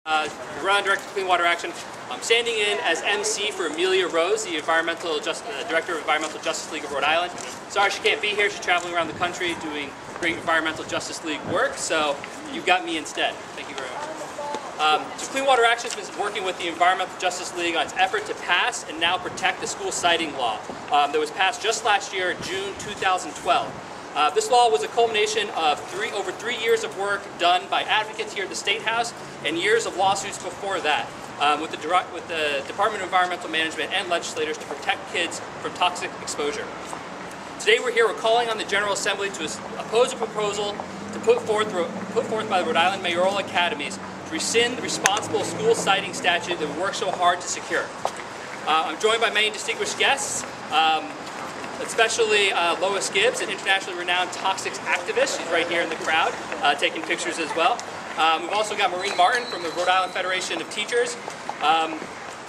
Rhode Island Director of Clean Water Action. I'm standing in as MC for Amelia Rose, the Director of Environmental Justice League of Rhode Island. Sorry she can't be here. She's traveling around the country doing great Environmental Justice League work, so you've got me instead. Thank you very much. So Clean Water Action has been working with the Environmental Justice League on its effort to pass and now protect the school siting law that was passed just last year, June 2012. This law was a culmination of over 3 years of work done by advocates here at the State House and years of lawsuits before that with the Department of Environmental Management and legislators to protect kids from toxic exposure. Today we're calling on the General Assembly to oppose a proposal to put forth by the Rhode Island Mayoral Academies to rescind the responsible school siting statute that we worked so hard to secure. I'm joined by many distinguished guests. Especially Lois Gibbs, an internationally renowned toxics activist. She's right here in the crowd, taking pictures as well. We've also got Maureen Martin from the Rhode Island Federation of Teachers.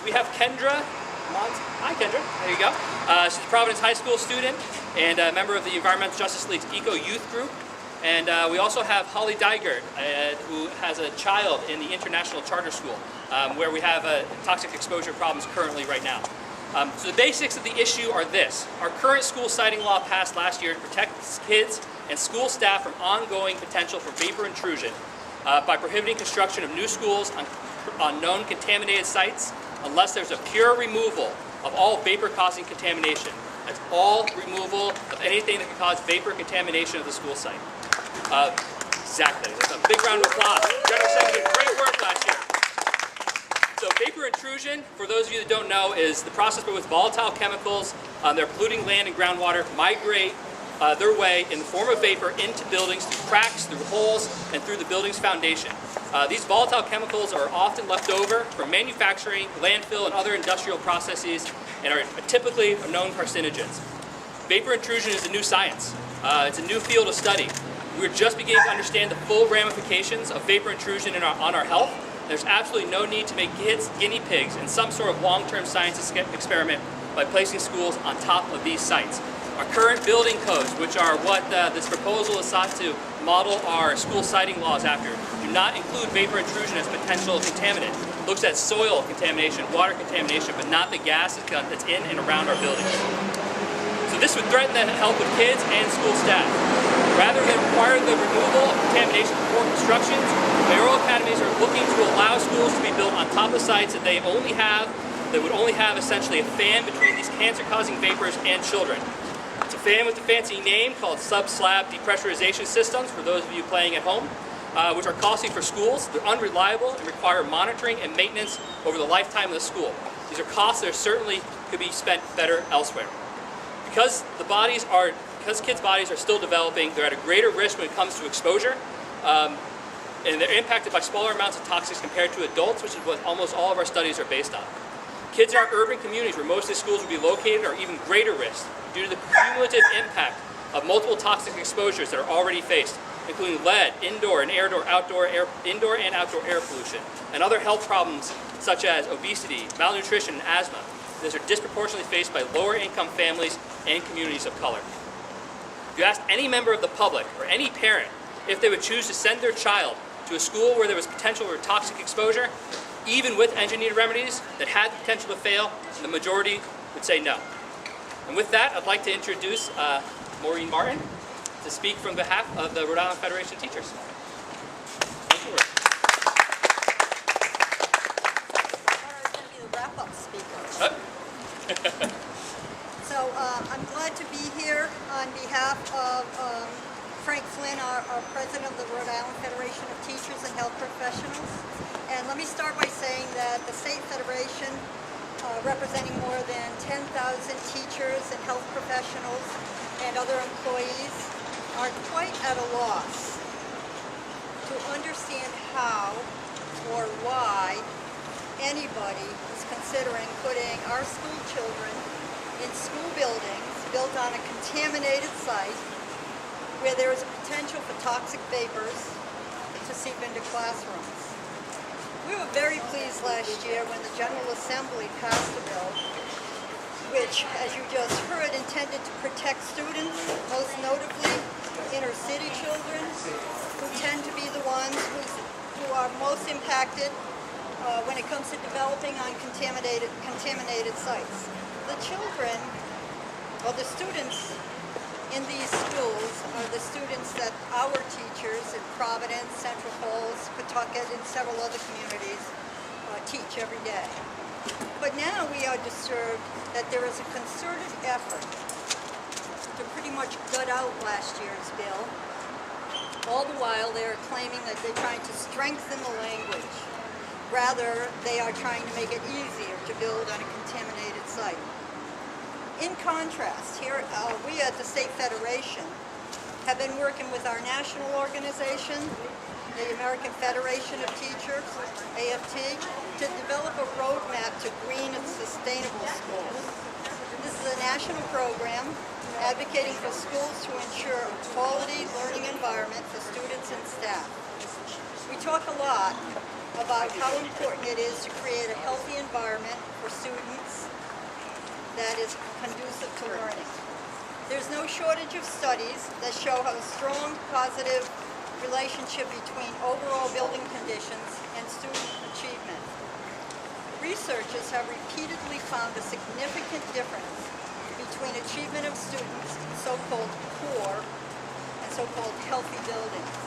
We have Kendra. Hi, Kendra. There you go. She's a Providence High School student and a member of the Environmental Justice League's Eco Youth Group. And we also have Holly Dygert, who has a child in the International Charter School, where we have toxic exposure problems currently right now. So the basics of the issue are this. Our current school siting law passed last year protects kids and school staff from ongoing potential for vapor intrusion by prohibiting construction of new schools on known contaminated sites unless there's a pure removal of all vapor-causing contamination. That's all removal of anything that can cause vapor contamination of the school site. Exactly. That's a big round of applause. General Assembly did great work last year. So vapor intrusion, for those of you that don't know, is the process by which volatile chemicals that are polluting land and groundwater migrate their way in the form of vapor into buildings through cracks, through holes, and through the building's foundation. These volatile chemicals are often left over from manufacturing, landfill, and other industrial processes and are typically known carcinogens. Vapor intrusion is a new science. It's a new field of study. We're just beginning to understand the full ramifications of vapor intrusion on our health. There's absolutely no need to make kids guinea pigs in some sort of long-term science experiment by placing schools on top of these sites. Our current building codes, which are what this proposal is sought to model our school siting laws after, do not include vapor intrusion as potential contaminant. It looks at soil contamination, water contamination, but not the gas that's in and around our buildings. So this would threaten the health of kids and school staff. Rather than require the removal of contamination before construction, mayoral academies are looking to allow schools to be built on top of sites that would only have essentially a fan between these cancer-causing vapors and children. It's a fan with a fancy name called sub-slab depressurization systems, for those of you playing at home, which are costly for schools. They're unreliable and require monitoring and maintenance over the lifetime of the school. These are costs that certainly could be spent better elsewhere. Because kids' bodies are still developing, they're at a greater risk when it comes to exposure, and they're impacted by smaller amounts of toxics compared to adults, which is what almost all of our studies are based on. Kids in our urban communities, where most of the schools would be located, are even greater risk due to the cumulative impact of multiple toxic exposures that are already faced, including lead, indoor and outdoor air pollution, and other health problems such as obesity, malnutrition, and asthma. These are disproportionately faced by lower-income families and communities of color. If you asked any member of the public or any parent if they would choose to send their child to a school where there was potential for toxic exposure, even with engineered remedies that had the potential to fail, the majority would say no. And with that, I'd like to introduce Maureen Martin to speak from behalf of the Rhode Island Federation of Teachers. Thank you. Laura's going to be the wrap-up speaker. So I'm glad to be here on behalf of Frank Flynn, our president of the Rhode Island Federation of Teachers and Health Professionals. And let me start by saying that the State Federation, representing more than 10,000 teachers and health professionals and other employees, are quite at a loss to understand how or why anybody is considering putting our school children in school buildings built on a contaminated site where there is a potential for toxic vapors to seep into classrooms. We were very pleased last year when the General Assembly passed a bill which, as you just heard, intended to protect students, most notably inner city children, who tend to be the ones who are most impacted when it comes to developing on contaminated sites. The children, or the students in these schools are the students that our teachers in Providence, Central Falls, Pawtucket, and several other communities teach every day. But now we are disturbed that there is a concerted effort to pretty much gut out last year's bill. All the while they're claiming that they're trying to strengthen the language. Rather, they are trying to make it easier to build on a contaminated site. In contrast, here we at the State Federation have been working with our national organization, the American Federation of Teachers, AFT, to develop a roadmap to green and sustainable schools. This is a national program advocating for schools to ensure a quality learning environment for students and staff. We talk a lot about how important it is to create a healthy environment for students that is conducive to learning. There's no shortage of studies that show how strong positive relationship between overall building conditions and student achievement. Researchers have repeatedly found a significant difference between achievement of students in so-called poor and so-called healthy buildings.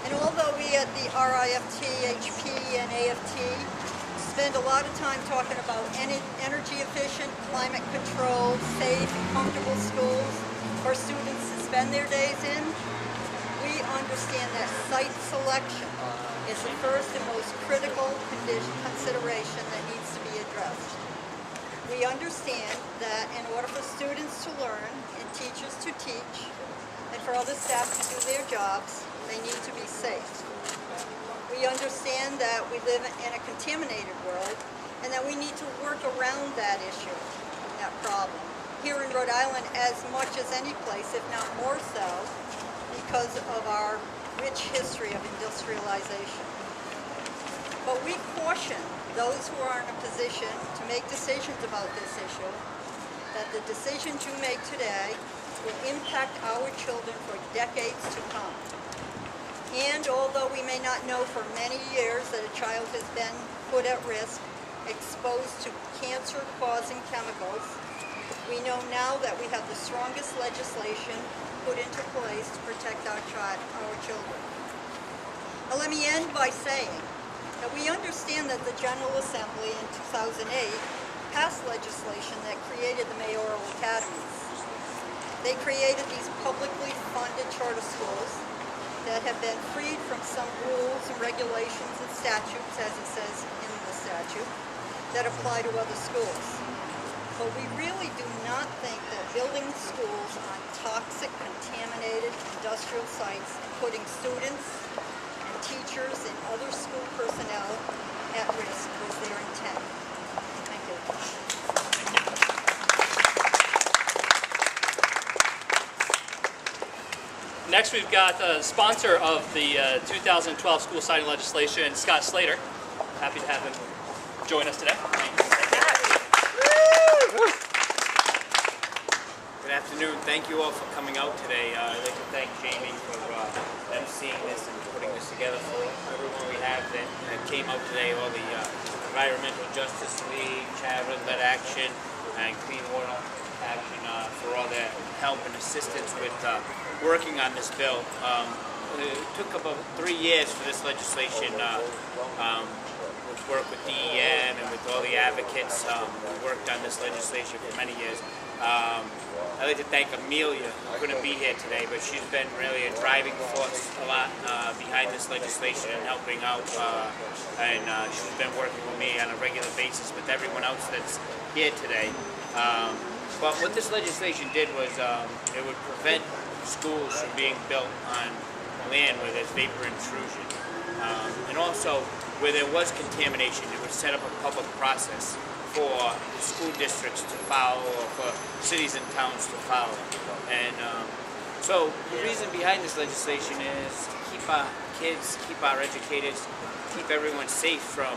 And although we at the RIFT, HP, and AFT spend a lot of time talking about energy efficient, climate controlled, safe, and comfortable schools for students to spend their days in, we understand that site selection is the first and most critical consideration that needs to be addressed. We understand that in order for students to learn and teachers to teach, and for other staff to do their jobs, they need to be safe. We understand that we live in a contaminated world and that we need to work around that issue, that problem. Here in Rhode Island, as much as any place, if not more so, because of our rich history of industrialization. But we caution those who are in a position to make decisions about this issue that the decisions you make today will impact our children for decades to come. And although we may not know for many years that a child has been put at risk, exposed to cancer-causing chemicals, we know now that we have the strongest legislation put into place to protect our children. Now let me end by saying that we understand that the General Assembly in 2008 passed legislation that created the mayoral academies. They created these publicly funded charter schools that have been freed from some rules and regulations and statutes, as it says in the statute, that apply to other schools. But we really do not think that building schools on toxic, contaminated industrial sites and putting students and teachers and other school personnel at risk was their intent. Thank you. Next, we've got the sponsor of the 2012 school siting legislation, Scott Slater. Happy to have him join us today. Good afternoon. Thank you all for coming out today. I'd like to thank Jamie for emceeing this and putting this together for everyone we have that came out today, all the Environmental Justice League, Charitable Lead Action, and Clean Water Action for all their help and assistance with working on this bill. It took about 3 years for this legislation, with work with DEN and with all the advocates. We worked on this legislation for many years. I'd like to thank Amelia, who couldn't be here today, but she's been really a driving force a lot behind this legislation and helping out. She's been working with me on a regular basis with everyone else that's here today. But what this legislation did was it would prevent schools from being built on land where there's vapor intrusion. And also, where there was contamination, it would set up a public process for school districts to follow or for cities and towns to follow. And so the reason behind this legislation is to keep our kids, keep our educators, keep everyone safe from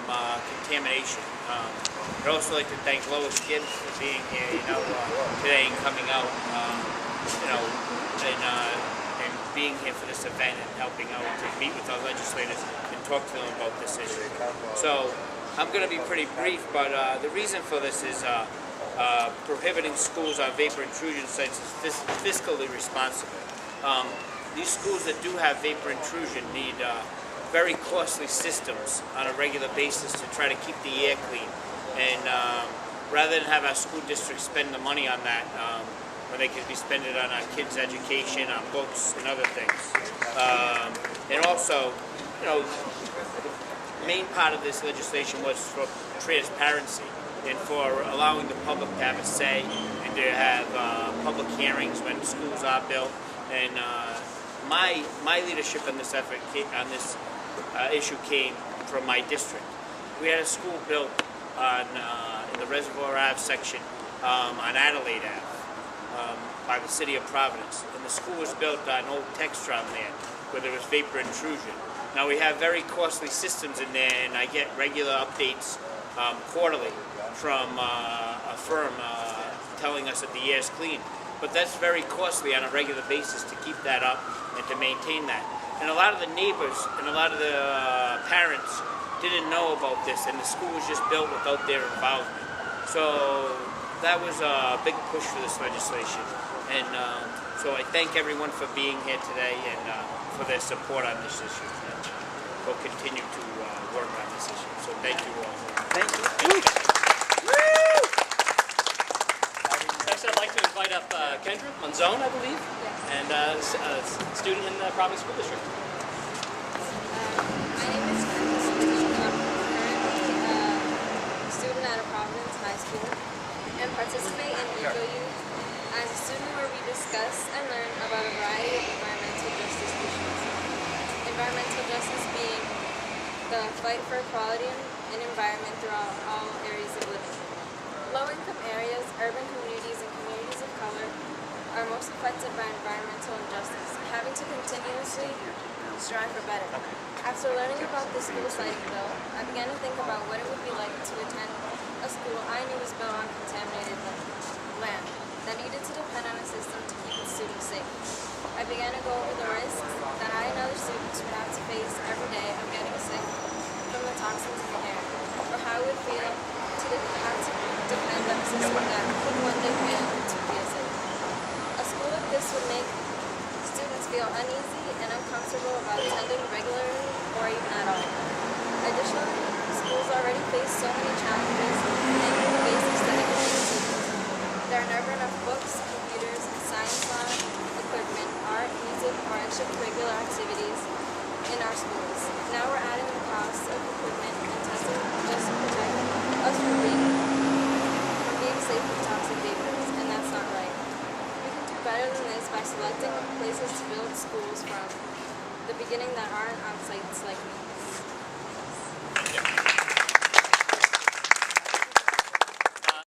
contamination. I'd also like to thank Lois Gibbs for being here, today and coming out, and being here for this event and helping out to meet with our legislators and talk to them about this issue. So I'm going to be pretty brief, but the reason for this is prohibiting schools on vapor intrusion sites is fiscally responsible. These schools that do have vapor intrusion need very costly systems on a regular basis to try to keep the air clean. And rather than have our school districts spend the money on that, when they could be spending it on our kids' education, on books, and other things. And also, you know, the main part of this legislation was for transparency and for allowing the public to have a say and to have public hearings when schools are built. And my leadership in this effort, on this issue, came from my district. We had a school built on in the Reservoir Ave section on Adelaide Ave by the city of Providence, and the school was built on old Textron land where there was vapor intrusion. Now we have very costly systems in there, and I get regular updates quarterly from a firm telling us that the air is clean. But that's very costly on a regular basis to keep that up and to maintain that. And a lot of the neighbors and a lot of the parents didn't know about this, and the school was just built without their involvement. So that was a big push for this legislation. And so I thank everyone for being here today and for their support on this issue. And we'll continue to work on this issue. So thank you all. Thank you. Next, I'd like to invite up Kendra Monzone, I believe, and a student in the Providence School District. My name is Kendra. I'm currently a student at a Providence High School and participate in Eco Youth as a student where we discuss and learn about a variety of environmental justice issues. Environmental justice being the fight for equality in environment throughout all areas of living. Low-income areas, urban communities, and communities of color are most affected by environmental injustice, having to continuously strive for better. After learning about the school siting bill, I began to think about what it would be like to attend a school I knew was built on contaminated land that needed to depend on a system to keep its students safe. I began to go over the risks that I and other students would have to face every day of getting sick from the toxins in the air, or how it would feel to have to depend on a system that could one day fail to be a safe. A school like this would make students feel uneasy and uncomfortable about attending regularly or even at all. Additionally, schools already face so many challenges in the basic study activities. There are never enough books, computers, science lab, equipment, art, music, or extracurricular activities in our schools. Now we're adding the cost of equipment and testing just to protect us from being safe from toxic vapors, and that's not right. We can do better than this by selecting places to build schools from the beginning that aren't on sites like these.